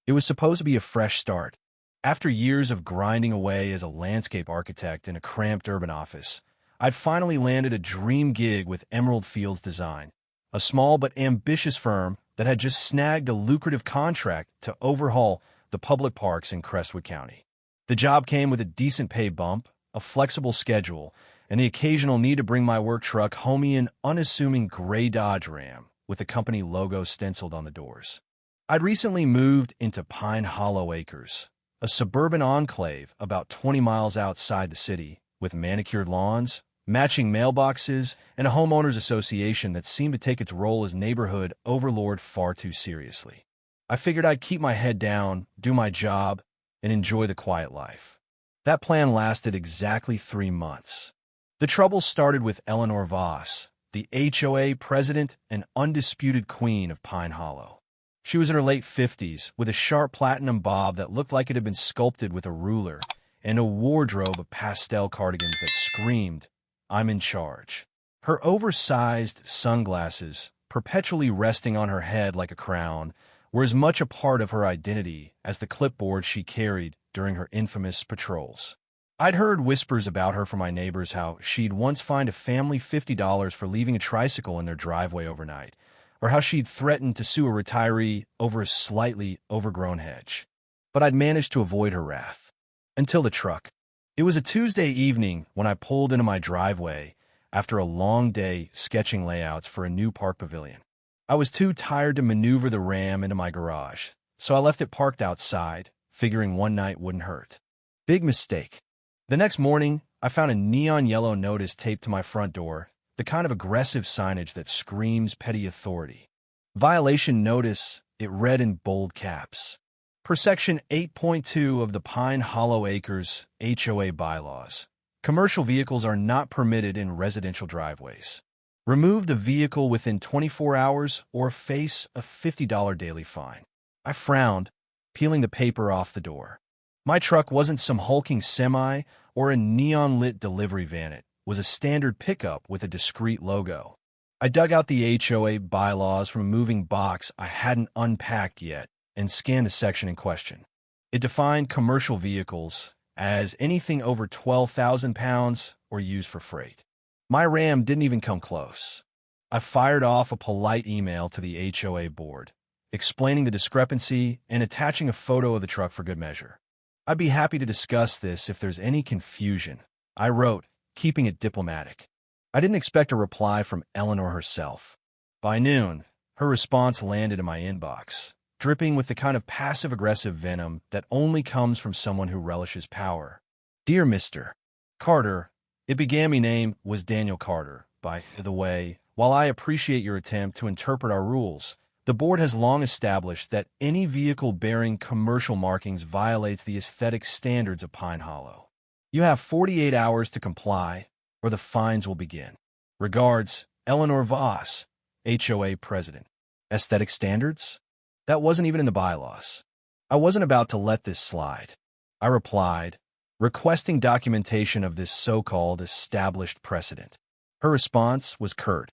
It was supposed to be a fresh start. After years of grinding away as a landscape architect in a cramped urban office, I'd finally landed a dream gig with Emerald Fields Design, a small but ambitious firm that had just snagged a lucrative contract to overhaul the public parks in Crestwood County. The job came with a decent pay bump, a flexible schedule, and the occasional need to bring my work truck home in an unassuming gray Dodge Ram with the company logo stenciled on the doors. I'd recently moved into Pine Hollow Acres, a suburban enclave about 20 miles outside the city, with manicured lawns, matching mailboxes, and a homeowners association that seemed to take its role as neighborhood overlord far too seriously. I figured I'd keep my head down, do my job, and enjoy the quiet life. That plan lasted exactly 3 months. The trouble started with Eleanor Voss, the HOA president and undisputed queen of Pine Hollow. She was in her late 50s, with a sharp platinum bob that looked like it had been sculpted with a ruler, and a wardrobe of pastel cardigans that screamed, "I'm in charge." Her oversized sunglasses, perpetually resting on her head like a crown, were as much a part of her identity as the clipboard she carried during her infamous patrols. I'd heard whispers about her from my neighbors how she'd once fined a family $50 for leaving a tricycle in their driveway overnight, or how she'd threatened to sue a retiree over a slightly overgrown hedge. But I'd managed to avoid her wrath. Until the truck. It was a Tuesday evening when I pulled into my driveway after a long day sketching layouts for a new park pavilion. I was too tired to maneuver the Ram into my garage, so I left it parked outside, figuring one night wouldn't hurt. Big mistake. The next morning, I found a neon yellow notice taped to my front door, the kind of aggressive signage that screams petty authority. Violation notice, it read in bold caps. Per Section 8.2 of the Pine Hollow Acres HOA bylaws, commercial vehicles are not permitted in residential driveways. Remove the vehicle within 24 hours or face a $50 daily fine. I frowned, peeling the paper off the door. My truck wasn't some hulking semi or a neon-lit delivery van. It was a standard pickup with a discreet logo. I dug out the HOA bylaws from a moving box I hadn't unpacked yet and scanned the section in question. It defined commercial vehicles as anything over 12,000 pounds or used for freight. My Ram didn't even come close. I fired off a polite email to the HOA board, explaining the discrepancy and attaching a photo of the truck for good measure. "I'd be happy to discuss this if there's any confusion," I wrote, keeping it diplomatic. I didn't expect a reply from Eleanor herself. By noon, her response landed in my inbox, dripping with the kind of passive-aggressive venom that only comes from someone who relishes power. "Dear Mr. Carter," it began. My name was Daniel Carter, by the way. "While I appreciate your attempt to interpret our rules, the board has long established that any vehicle bearing commercial markings violates the aesthetic standards of Pine Hollow. You have 48 hours to comply, or the fines will begin. Regards, Eleanor Voss, HOA President." Aesthetic standards? That wasn't even in the bylaws. I wasn't about to let this slide. I replied, requesting documentation of this so-called established precedent. Her response was curt.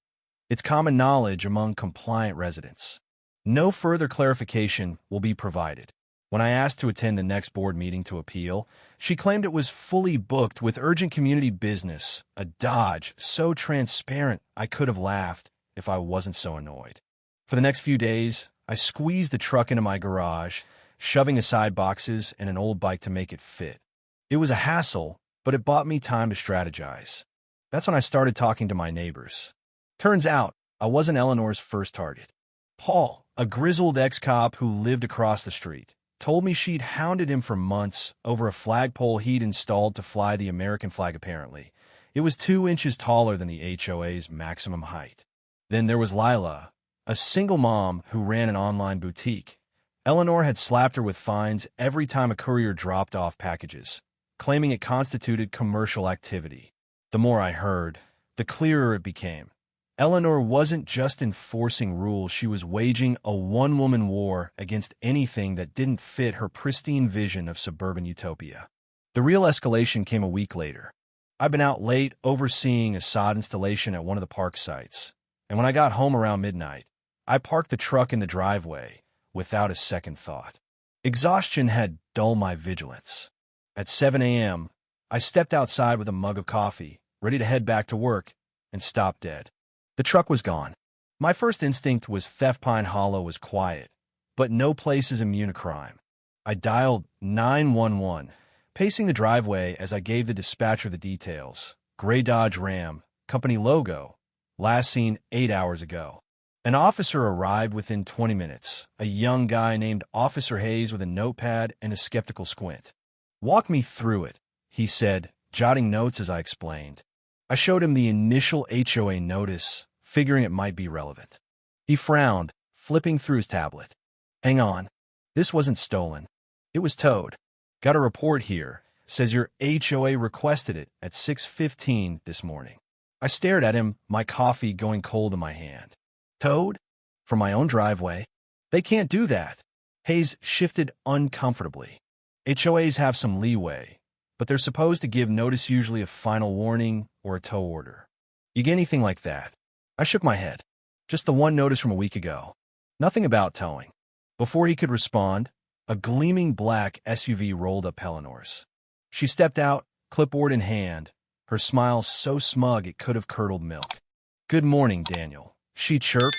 "It's common knowledge among compliant residents. No further clarification will be provided." When I asked to attend the next board meeting to appeal, she claimed it was fully booked with urgent community business, a dodge so transparent I could have laughed if I wasn't so annoyed. For the next few days, I squeezed the truck into my garage, shoving aside boxes and an old bike to make it fit. It was a hassle, but it bought me time to strategize. That's when I started talking to my neighbors. Turns out, I wasn't Eleanor's first target. Paul, a grizzled ex-cop who lived across the street, told me she'd hounded him for months over a flagpole he'd installed to fly the American flag apparently. It was 2 inches taller than the HOA's maximum height. Then there was Lila, a single mom who ran an online boutique. Eleanor had slapped her with fines every time a courier dropped off packages, claiming it constituted commercial activity. The more I heard, the clearer it became. Eleanor wasn't just enforcing rules, she was waging a one-woman war against anything that didn't fit her pristine vision of suburban utopia. The real escalation came a week later. I'd been out late overseeing a sod installation at one of the park sites, and when I got home around midnight, I parked the truck in the driveway without a second thought. Exhaustion had dulled my vigilance. At 7 a.m., I stepped outside with a mug of coffee, ready to head back to work, and stopped dead. The truck was gone. My first instinct was Theft Pine Hollow was quiet, but no place is immune to crime. I dialed 911, pacing the driveway as I gave the dispatcher the details. Gray Dodge Ram, company logo, last seen 8 hours ago. An officer arrived within 20 minutes, a young guy named Officer Hayes with a notepad and a skeptical squint. "Walk me through it," he said, jotting notes as I explained. I showed him the initial HOA notice, figuring it might be relevant. He frowned, flipping through his tablet. "Hang on. This wasn't stolen. It was towed. Got a report here. Says your HOA requested it at 6:15 this morning." I stared at him, my coffee going cold in my hand. "Towed? From my own driveway? They can't do that." Hayes shifted uncomfortably. HOAs have some leeway, but they're supposed to give notice, usually a final warning or a tow order. You get anything like that? I shook my head. Just the one notice from a week ago. Nothing about towing. Before he could respond, a gleaming black SUV rolled up Eleanor's. She stepped out, clipboard in hand, her smile so smug it could have curdled milk. "Good morning, Daniel," she chirped,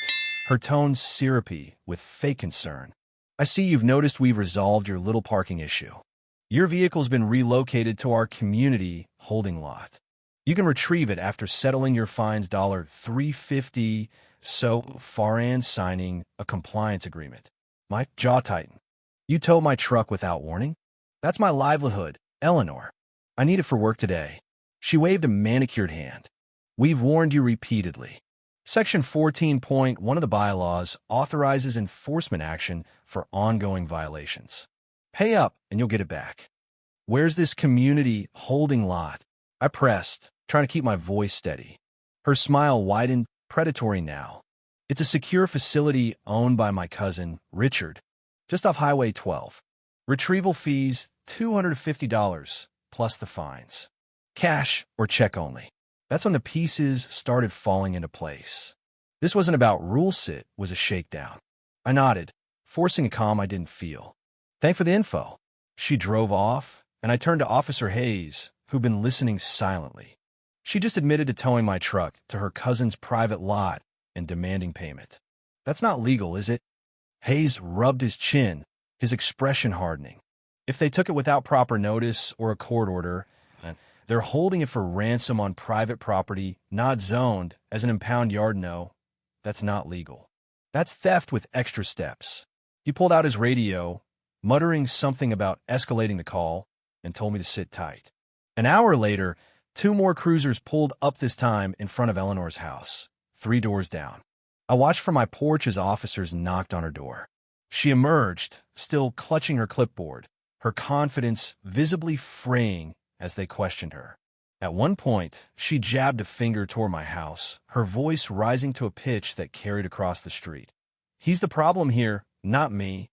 her tone syrupy with fake concern. "I see you've noticed we've resolved your little parking issue. Your vehicle's been relocated to our community holding lot. You can retrieve it after settling your fines $350 so far and signing a compliance agreement." My jaw tightened. "You tow my truck without warning? That's my livelihood, Eleanor. I need it for work today." She waved a manicured hand. "We've warned you repeatedly. Section 14.1 of the bylaws authorizes enforcement action for ongoing violations. Pay up and you'll get it back." "Where's this community holding lot?" I pressed, trying to keep my voice steady. Her smile widened, predatory now. "It's a secure facility owned by my cousin, Richard, just off Highway 12. Retrieval fees, $250, plus the fines. Cash or check only." That's when the pieces started falling into place. This wasn't about rule sit, it was a shakedown. I nodded, forcing a calm I didn't feel. "Thanks for the info." She drove off, and I turned to Officer Hayes, who'd been listening silently. She just admitted to towing my truck to her cousin's private lot and demanding payment. "That's not legal, is it?" Hayes rubbed his chin, his expression hardening. "If they took it without proper notice or a court order, they're holding it for ransom on private property, not zoned as an impound yard. No, that's not legal. That's theft with extra steps." He pulled out his radio, muttering something about escalating the call, and told me to sit tight. An hour later, 2 more cruisers pulled up, this time in front of Eleanor's house, 3 doors down. I watched from my porch as officers knocked on her door. She emerged, still clutching her clipboard, her confidence visibly fraying as they questioned her. At one point, she jabbed a finger toward my house, her voice rising to a pitch that carried across the street. "He's the problem here, not me."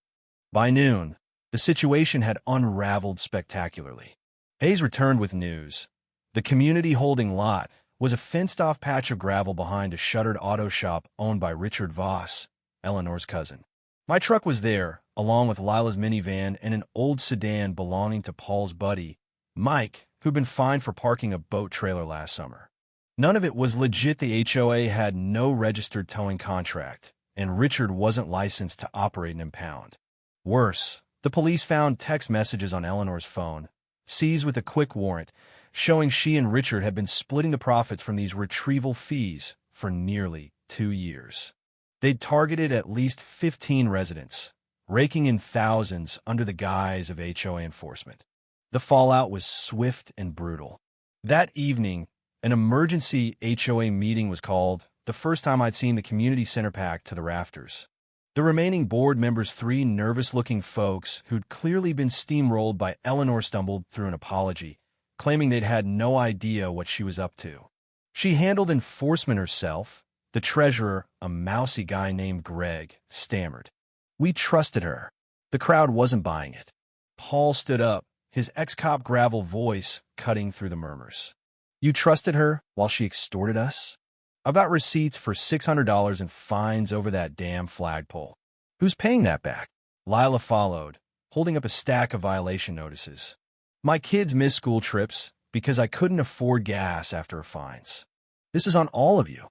By noon, the situation had unraveled spectacularly. Hayes returned with news. The community holding lot was a fenced-off patch of gravel behind a shuttered auto shop owned by Richard Voss, Eleanor's cousin. My truck was there, along with Lila's minivan and an old sedan belonging to Paul's buddy, Mike, who'd been fined for parking a boat trailer last summer. None of it was legit. The HOA had no registered towing contract, and Richard wasn't licensed to operate an impound. Worse, the police found text messages on Eleanor's phone, seized with a quick warrant, showing she and Richard had been splitting the profits from these retrieval fees for nearly 2 years. They'd targeted at least 15 residents, raking in thousands under the guise of HOA enforcement. The fallout was swift and brutal. That evening, an emergency HOA meeting was called, the first time I'd seen the community center packed to the rafters. The remaining board members, 3 nervous-looking folks who'd clearly been steamrolled by Eleanor, stumbled through an apology, claiming they'd had no idea what she was up to. She handled enforcement herself. The treasurer, a mousy guy named Greg, stammered. "We trusted her." The crowd wasn't buying it. Paul stood up, his ex-cop gravel voice cutting through the murmurs. "You trusted her while she extorted us? I've got receipts for $600 in fines over that damn flagpole. Who's paying that back?" Lila followed, holding up a stack of violation notices. My kids miss school trips because I couldn't afford gas after her fines. This is on all of you.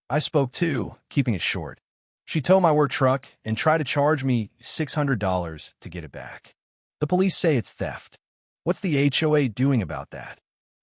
I spoke too, keeping it short. She towed my work truck and tried to charge me $600 to get it back. The police say it's theft. What's the HOA doing about that?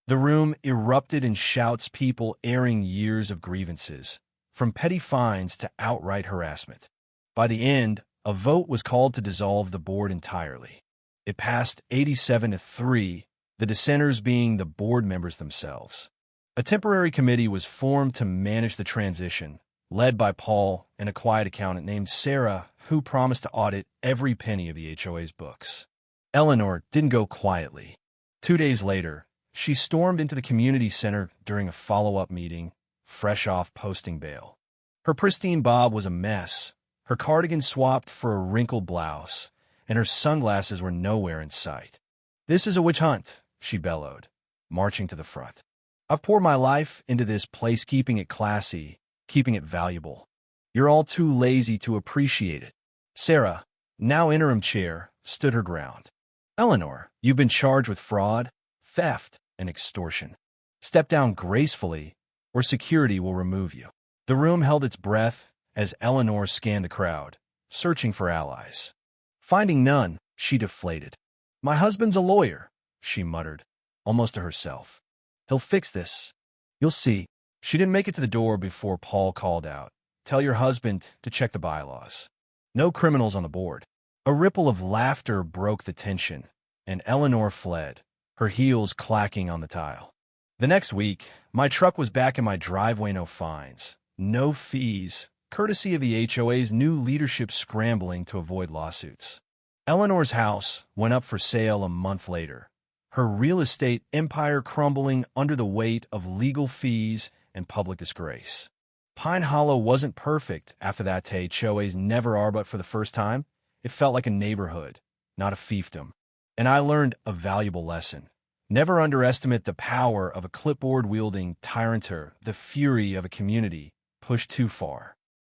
The room erupted in shouts, people airing years of grievances, from petty fines to outright harassment. By the end, a vote was called to dissolve the board entirely. It passed 87-3, the dissenters being the board members themselves. A temporary committee was formed to manage the transition, led by Paul and a quiet accountant named Sarah, who promised to audit every penny of the HOA's books. Eleanor didn't go quietly. 2 days later, she stormed into the community center during a follow-up meeting, fresh off posting bail. Her pristine bob was a mess, her cardigan swapped for a wrinkled blouse, and her sunglasses were nowhere in sight. "This is a witch hunt," she bellowed, marching to the front. "I've poured my life into this place, keeping it classy, keeping it valuable. You're all too lazy to appreciate it." Sarah, now interim chair, stood her ground. "Eleanor, you've been charged with fraud, theft, and extortion. Step down gracefully, or security will remove you." The room held its breath as Eleanor scanned the crowd, searching for allies. Finding none, she deflated. "My husband's a lawyer," she muttered, almost to herself. "He'll fix this. You'll see." She didn't make it to the door before Paul called out, "Tell your husband to check the bylaws. No criminals on the board." A ripple of laughter broke the tension, and Eleanor fled, her heels clacking on the tile. The next week, my truck was back in my driveway, no fines, no fees, courtesy of the HOA's new leadership scrambling to avoid lawsuits. Eleanor's house went up for sale a month later, her real estate empire crumbling under the weight of legal fees and public disgrace. Pine Hollow wasn't perfect after that day. HOAs never are, but for the first time, it felt like a neighborhood, not a fiefdom. And I learned a valuable lesson. Never underestimate the power of a clipboard-wielding tyrant, the fury of a community pushed too far.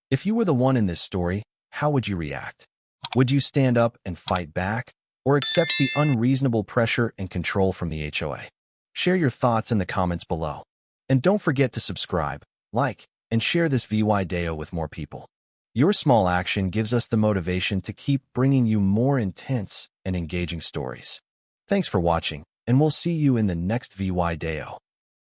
If you were the one in this story, how would you react? Would you stand up and fight back, or accept the unreasonable pressure and control from the HOA? Share your thoughts in the comments below. And don't forget to subscribe, like, and share this video with more people. Your small action gives us the motivation to keep bringing you more intense and engaging stories. Thanks for watching, and we'll see you in the next video.